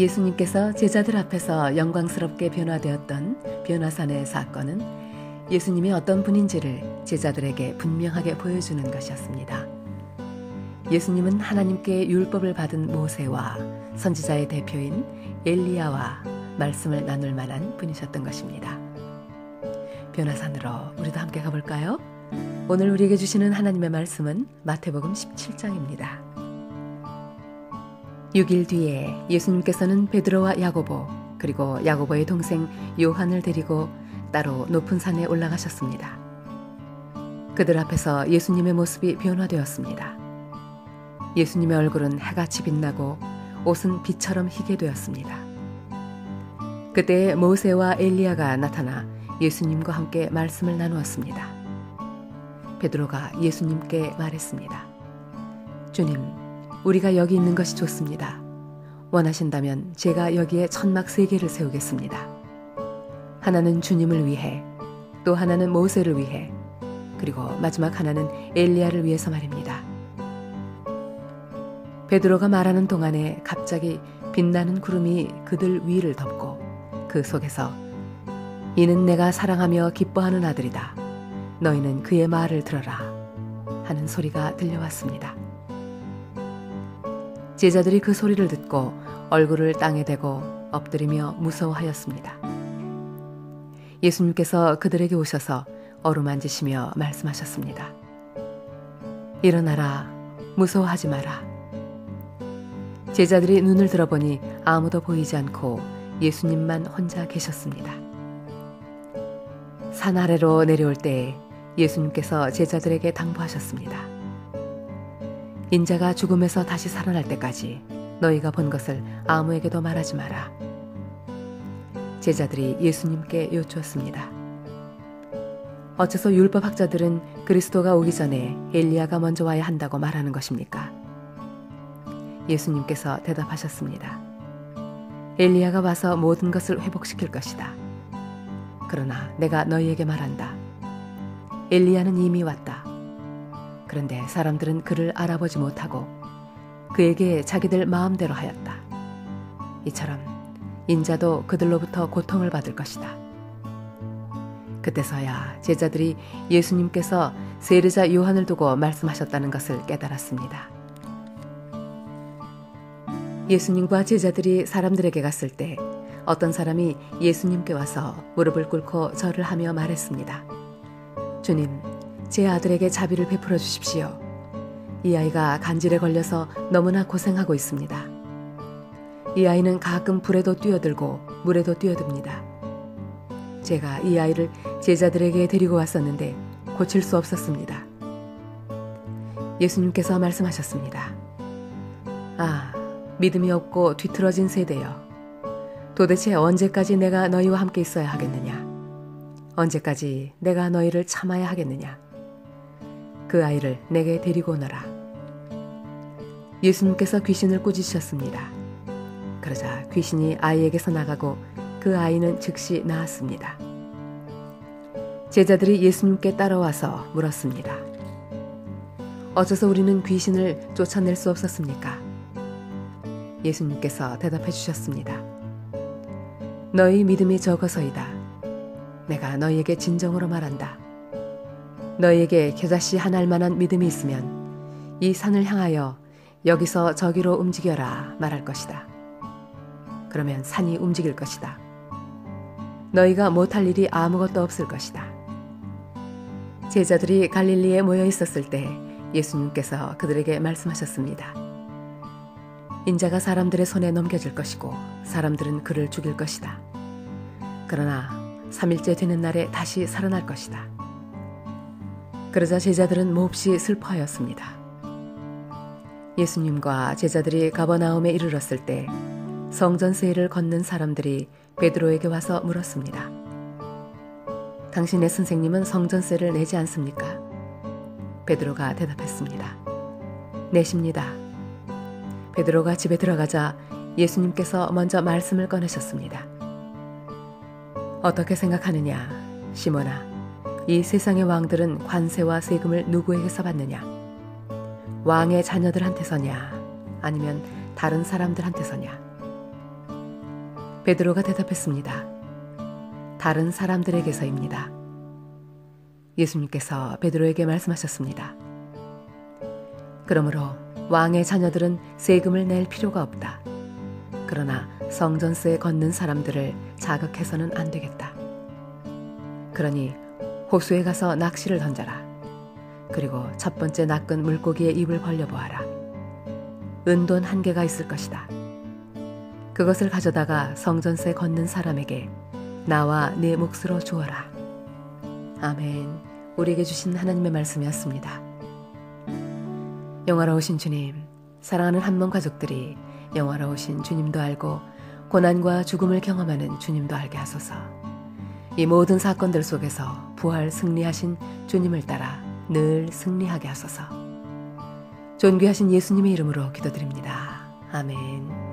예수님께서 제자들 앞에서 영광스럽게 변화되었던 변화산의 사건은 예수님이 어떤 분인지를 제자들에게 분명하게 보여주는 것이었습니다. 예수님은 하나님께 율법을 받은 모세와 선지자의 대표인 엘리야와 말씀을 나눌 만한 분이셨던 것입니다. 변화산으로 우리도 함께 가볼까요? 오늘 우리에게 주시는 하나님의 말씀은 마태복음 17장입니다. 6일 뒤에 예수님께서는 베드로와 야고보 그리고 야고보의 동생 요한을 데리고 따로 높은 산에 올라가셨습니다. 그들 앞에서 예수님의 모습이 변화되었습니다. 예수님의 얼굴은 해같이 빛나고 옷은 빛처럼 희게 되었습니다. 그때 모세와 엘리야가 나타나 예수님과 함께 말씀을 나누었습니다. 베드로가 예수님께 말했습니다. 주님, 우리가 여기 있는 것이 좋습니다. 원하신다면 제가 여기에 천막 3개를 세우겠습니다. 하나는 주님을 위해, 또 하나는 모세를 위해, 그리고 마지막 하나는 엘리야를 위해서 말입니다. 베드로가 말하는 동안에 갑자기 빛나는 구름이 그들 위를 덮고 그 속에서 이는 내가 사랑하며 기뻐하는 아들이다. 너희는 그의 말을 들어라 하는 소리가 들려왔습니다. 제자들이 그 소리를 듣고 얼굴을 땅에 대고 엎드리며 무서워하였습니다. 예수님께서 그들에게 오셔서 어루만지시며 말씀하셨습니다. 일어나라, 무서워하지 마라. 제자들이 눈을 들어보니 아무도 보이지 않고 예수님만 혼자 계셨습니다. 산 아래로 내려올 때에 예수님께서 제자들에게 당부하셨습니다. 인자가 죽음에서 다시 살아날 때까지 너희가 본 것을 아무에게도 말하지 마라. 제자들이 예수님께 여쭈었습니다. 어째서 율법학자들은 그리스도가 오기 전에 엘리야가 먼저 와야 한다고 말하는 것입니까? 예수님께서 대답하셨습니다. 엘리야가 와서 모든 것을 회복시킬 것이다. 그러나 내가 너희에게 말한다. 엘리야는 이미 왔다. 그런데 사람들은 그를 알아보지 못하고 그에게 자기들 마음대로 하였다. 이처럼 인자도 그들로부터 고통을 받을 것이다. 그때서야 제자들이 예수님께서 세례자 요한을 두고 말씀하셨다는 것을 깨달았습니다. 예수님과 제자들이 사람들에게 갔을 때 어떤 사람이 예수님께 와서 무릎을 꿇고 절을 하며 말했습니다. 주님, 제 아들에게 자비를 베풀어 주십시오. 이 아이가 간질에 걸려서 너무나 고생하고 있습니다. 이 아이는 가끔 불에도 뛰어들고 물에도 뛰어듭니다. 제가 이 아이를 제자들에게 데리고 왔었는데 고칠 수 없었습니다. 예수님께서 말씀하셨습니다. 아, 믿음이 없고 뒤틀어진 세대여. 도대체 언제까지 내가 너희와 함께 있어야 하겠느냐? 언제까지 내가 너희를 참아야 하겠느냐? 그 아이를 내게 데리고 오너라. 예수님께서 귀신을 꾸짖으셨습니다. 그러자 귀신이 아이에게서 나가고 그 아이는 즉시 나았습니다. 제자들이 예수님께 따라와서 물었습니다. 어째서 우리는 귀신을 쫓아낼 수 없었습니까? 예수님께서 대답해 주셨습니다. 너희 믿음이 적어서이다. 내가 너희에게 진정으로 말한다. 너희에게 겨자씨 한 알만한 믿음이 있으면 이 산을 향하여 여기서 저기로 움직여라 말할 것이다. 그러면 산이 움직일 것이다. 너희가 못할 일이 아무것도 없을 것이다. 제자들이 갈릴리에 모여 있었을 때 예수님께서 그들에게 말씀하셨습니다. 인자가 사람들의 손에 넘겨질 것이고 사람들은 그를 죽일 것이다. 그러나 3일째 되는 날에 다시 살아날 것이다. 그러자 제자들은 몹시 슬퍼하였습니다. 예수님과 제자들이 가버나움에 이르렀을 때 성전세일을 걷는 사람들이 베드로에게 와서 물었습니다. 당신의 선생님은 성전세를 내지 않습니까? 베드로가 대답했습니다. 내십니다. 베드로가 집에 들어가자 예수님께서 먼저 말씀을 꺼내셨습니다. 어떻게 생각하느냐, 시몬아? 이 세상의 왕들은 관세와 세금을 누구에게서 받느냐? 왕의 자녀들한테서냐? 아니면 다른 사람들한테서냐? 베드로가 대답했습니다. 다른 사람들에게서입니다. 예수님께서 베드로에게 말씀하셨습니다. 그러므로 왕의 자녀들은 세금을 낼 필요가 없다. 그러나 성전세에 걷는 사람들을 자극해서는 안 되겠다. 그러니 호수에 가서 낚시를 던져라. 그리고 첫 번째 낚은 물고기의 입을 벌려보아라. 은돈 1개가 있을 것이다. 그것을 가져다가 성전세 걷는 사람에게 나와 네 몫으로 주어라. 아멘. 우리에게 주신 하나님의 말씀이었습니다. 영화로우신 주님, 사랑하는 한몸 가족들이 영화로우신 주님도 알고 고난과 죽음을 경험하는 주님도 알게 하소서. 이 모든 사건들 속에서 부활 승리하신 주님을 따라 늘 승리하게 하소서. 존귀하신 예수님의 이름으로 기도드립니다. 아멘.